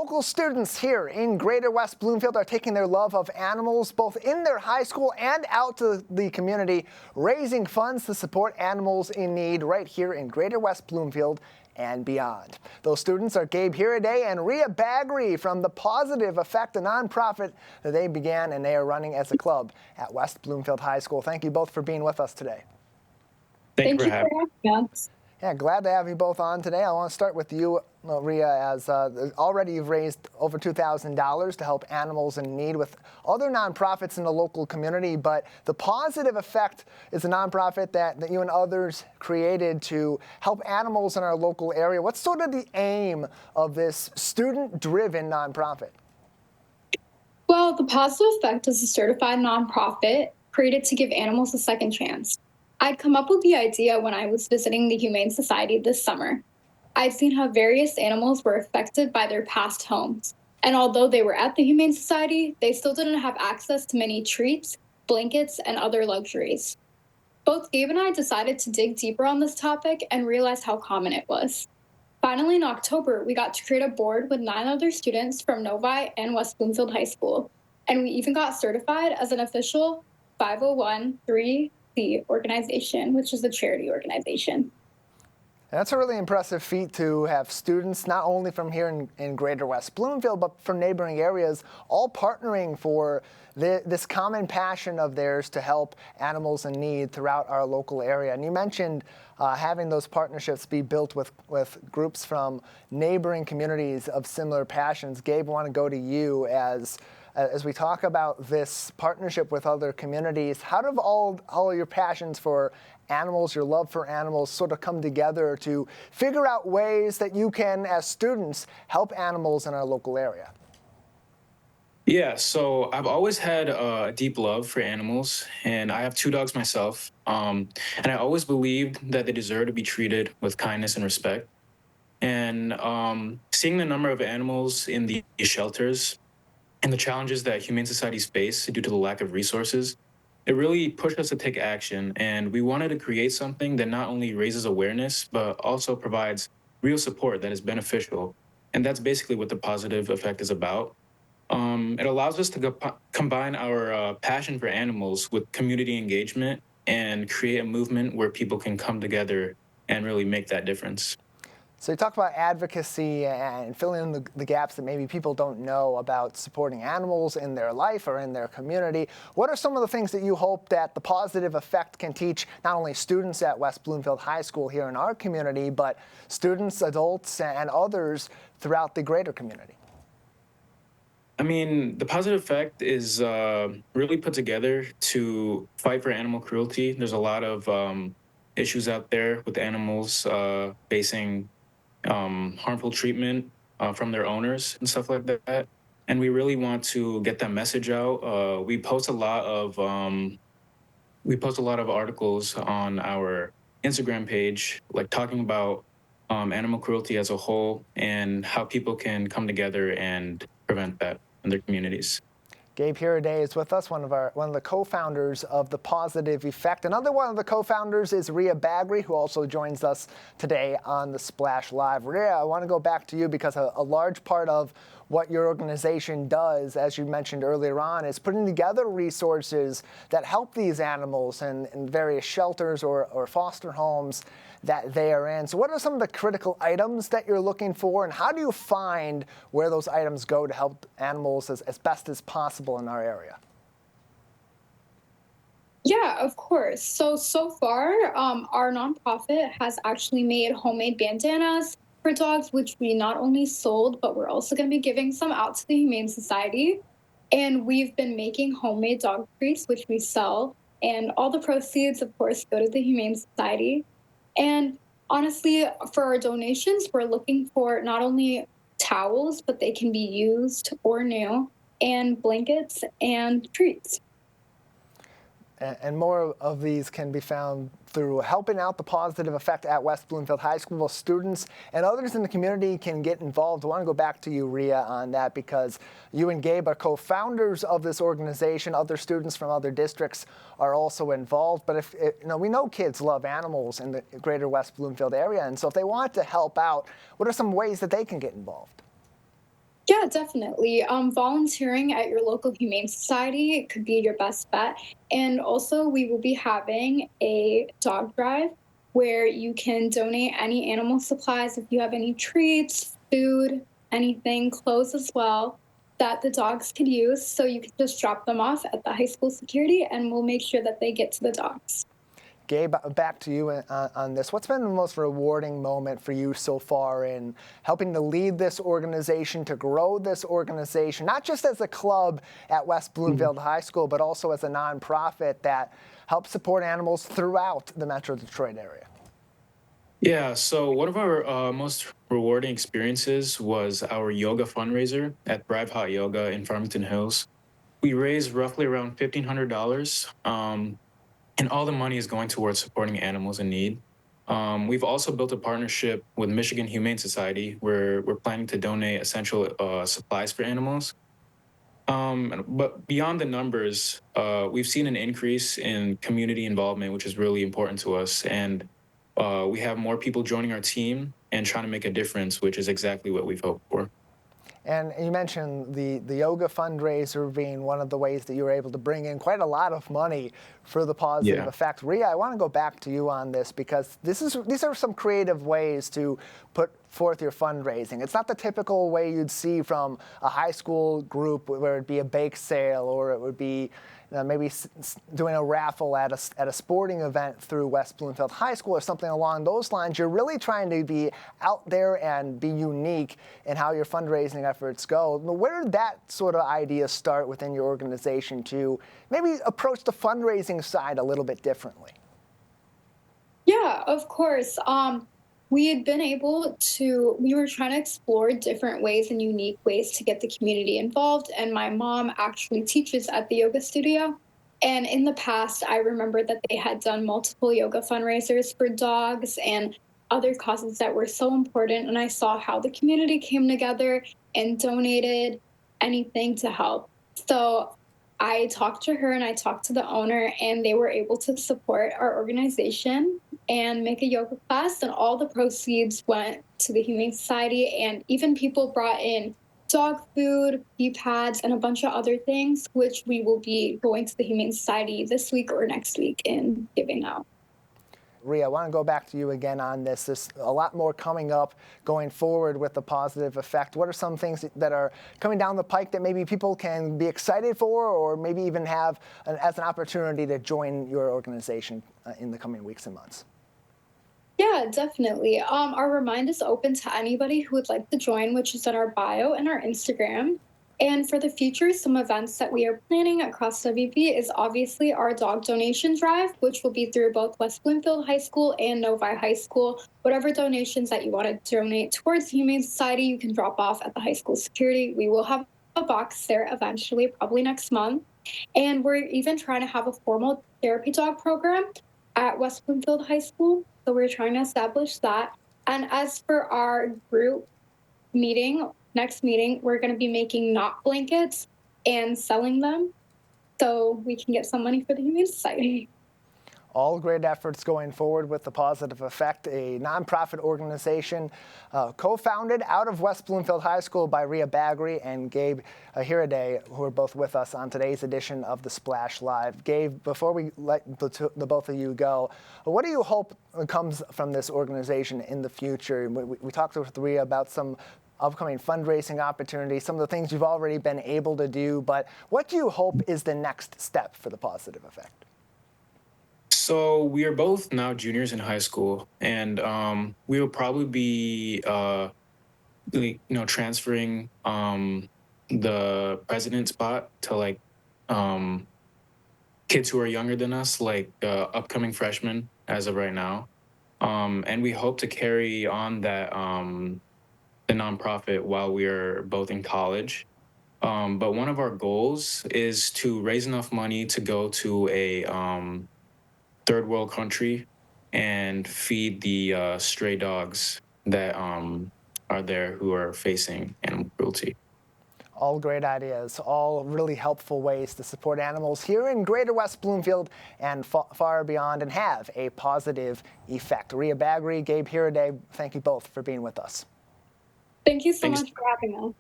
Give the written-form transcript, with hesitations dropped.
Local students here in Greater West Bloomfield are taking their love of animals both in their high school and out to the community, raising funds to support animals in need right here in Greater West Bloomfield and beyond. Those students are Gabe Hiruedhay and Riya Bagri from the Pawsitive Effect, a nonprofit that they began and they are running as a club at West Bloomfield High School. Thank you both for being with us today. Thank you for having us. Yeah, glad to have you both on today. I want to start with you, Riya, as already you've raised over $2,000 to help animals in need with other nonprofits in the local community, but the Pawsitive Effect is a nonprofit that you and others created to help animals in our local area. What's sort of the aim of this student-driven nonprofit? Well, the Pawsitive Effect is a certified nonprofit created to give animals a second chance. I'd come up with the idea when I was visiting the Humane Society this summer. I'd seen how various animals were affected by their past homes. And although they were at the Humane Society, they still didn't have access to many treats, blankets, and other luxuries. Both Gabe and I decided to dig deeper on this topic and realized how common it was. Finally, in October, we got to create a board with 9 other students from Novi and West Bloomfield High School. And we even got certified as an official 501(c)(3) organization, which is a charity organization. That's a really impressive feat to have students not only from here in Greater West Bloomfield, but from neighboring areas, all partnering for this common passion of theirs to help animals in need throughout our local area. And you mentioned having those partnerships be built with groups from neighboring communities of similar passions. Gabe, I want to go to you as we talk about this partnership with other communities. How do all your passions for animals, your love for animals, sort of come together to figure out ways that you can, as students, help animals in our local area? Yeah, so I've always had a deep love for animals, and I have 2 dogs myself. And I always believed that they deserve to be treated with kindness and respect. And seeing the number of animals in these shelters and the challenges that Humane Societies face due to the lack of resources, it really pushed us to take action. And we wanted to create something that not only raises awareness, but also provides real support that is beneficial. And that's basically what the Pawsitive Effect is about. It allows us to combine our passion for animals with community engagement and create a movement where people can come together and really make that difference. So you talk about advocacy and filling in the gaps that maybe people don't know about supporting animals in their life or in their community. What are some of the things that you hope that the Pawsitive Effect can teach not only students at West Bloomfield High School here in our community, but students, adults, and others throughout the greater community? I mean, the Pawsitive Effect is really put together to fight for animal cruelty. There's a lot of issues out there with animals facing harmful treatment from their owners and stuff like that. And we really want to get that message out. We post a lot of articles on our Instagram page, like talking about animal cruelty as a whole and how people can come together and prevent that in their communities. Gabe Hiruedhay is with us, one of the co-founders of the Pawsitive Effect. Another one of the co-founders is Riya Bagri, who also joins us today on the Splash Live. Riya, I want to go back to you because a large part of what your organization does, as you mentioned earlier on, is putting together resources that help these animals in various shelters or foster homes that they are in. So what are some of the critical items that you're looking for, and how do you find where those items go to help animals as best as possible in our area? Yeah, of course. So far, our nonprofit has actually made homemade bandanas for dogs, which we not only sold, but we're also going to be giving some out to the Humane Society. And we've been making homemade dog treats, which we sell. And all the proceeds, of course, go to the Humane Society. And honestly, for our donations, we're looking for not only towels, but they can be used or new, and blankets and treats. And more of these can be found through helping out the Pawsitive Effect at West Bloomfield High School. Students and others in the community can get involved. I want to go back to you, Riya, on that because you and Gabe are co-founders of this organization. Other students from other districts are also involved. But we know kids love animals in the greater West Bloomfield area. And so if they want to help out, what are some ways that they can get involved? Yeah, definitely. Volunteering at your local humane society could be your best bet. And also, we will be having a dog drive where you can donate any animal supplies if you have any treats, food, anything, clothes as well, that the dogs could use. So you can just drop them off at the high school security and we'll make sure that they get to the dogs. Gabe, back to you on this. What's been the most rewarding moment for you so far in helping to lead this organization, to grow this organization, not just as a club at West Bloomfield High School, but also as a nonprofit that helps support animals throughout the Metro Detroit area? Yeah, so one of our most rewarding experiences was our yoga fundraiser at Thrive Hot Yoga in Farmington Hills. We raised roughly around $1,500, and all the money is going towards supporting animals in need. We've also built a partnership with Michigan Humane Society where we're planning to donate essential supplies for animals. But beyond the numbers, we've seen an increase in community involvement, which is really important to us. And we have more people joining our team and trying to make a difference, which is exactly what we've hoped for. And you mentioned the yoga fundraiser being one of the ways that you were able to bring in quite a lot of money for the Positive Yeah. Effect. Riya, I want to go back to you on this because these are some creative ways to put forth your fundraising. It's not the typical way you'd see from a high school group where it'd be a bake sale or it would be maybe doing a raffle at a sporting event through West Bloomfield High School or something along those lines. You're really trying to be out there and be unique in how your fundraising efforts go. Where did that sort of idea start within your organization to maybe approach the fundraising side a little bit differently? Yeah, of course. We had been we were trying to explore different ways and unique ways to get the community involved. And my mom actually teaches at the yoga studio. And in the past, I remember that they had done multiple yoga fundraisers for dogs and other causes that were so important. And I saw how the community came together and donated anything to help. So I talked to her and I talked to the owner, and they were able to support our organization and make a yoga class. And all the proceeds went to the Humane Society. And even people brought in dog food, pee pads, and a bunch of other things, which we will be going to the Humane Society this week or next week and giving out. Riya, I want to go back to you again on this. There's a lot more coming up going forward with the Positive Effect. What are some things that are coming down the pike that maybe people can be excited for or maybe even have as an opportunity to join your organization in the coming weeks and months? Yeah, definitely. Our Remind is open to anybody who would like to join, which is in our bio and our Instagram. And for the future, some events that we are planning across WP is obviously our dog donation drive, which will be through both West Bloomfield High School and Novi High School. Whatever donations that you want to donate towards the Humane Society, you can drop off at the high school security. We will have a box there eventually, probably next month. And we're even trying to have a formal therapy dog program at West Bloomfield High School. So we're trying to establish that. And as for our group next meeting, we're going to be making knot blankets and selling them so we can get some money for the Humane Society. All great efforts going forward with the Positive Effect, a nonprofit organization co-founded out of West Bloomfield High School by Riya Bagri and Gabe Hiruedhay, who are both with us on today's edition of the Splash Live. Gabe, before we let the both of you go, what do you hope comes from this organization in the future? We talked with Riya about some upcoming fundraising opportunities, some of the things you've already been able to do, but what do you hope is the next step for the Positive Effect? So we are both now juniors in high school, and we will probably be, transferring the president spot to kids who are younger than us, upcoming freshmen as of right now. And we hope to carry on the nonprofit while we are both in college. But one of our goals is to raise enough money to go to a third world country and feed the stray dogs that are there who are facing animal cruelty. All great ideas, all really helpful ways to support animals here in Greater West Bloomfield and far beyond and have a positive effect. Riya Bagri, Gabe Hiruedhay, thank you both for being with us. Thank you so much for having us.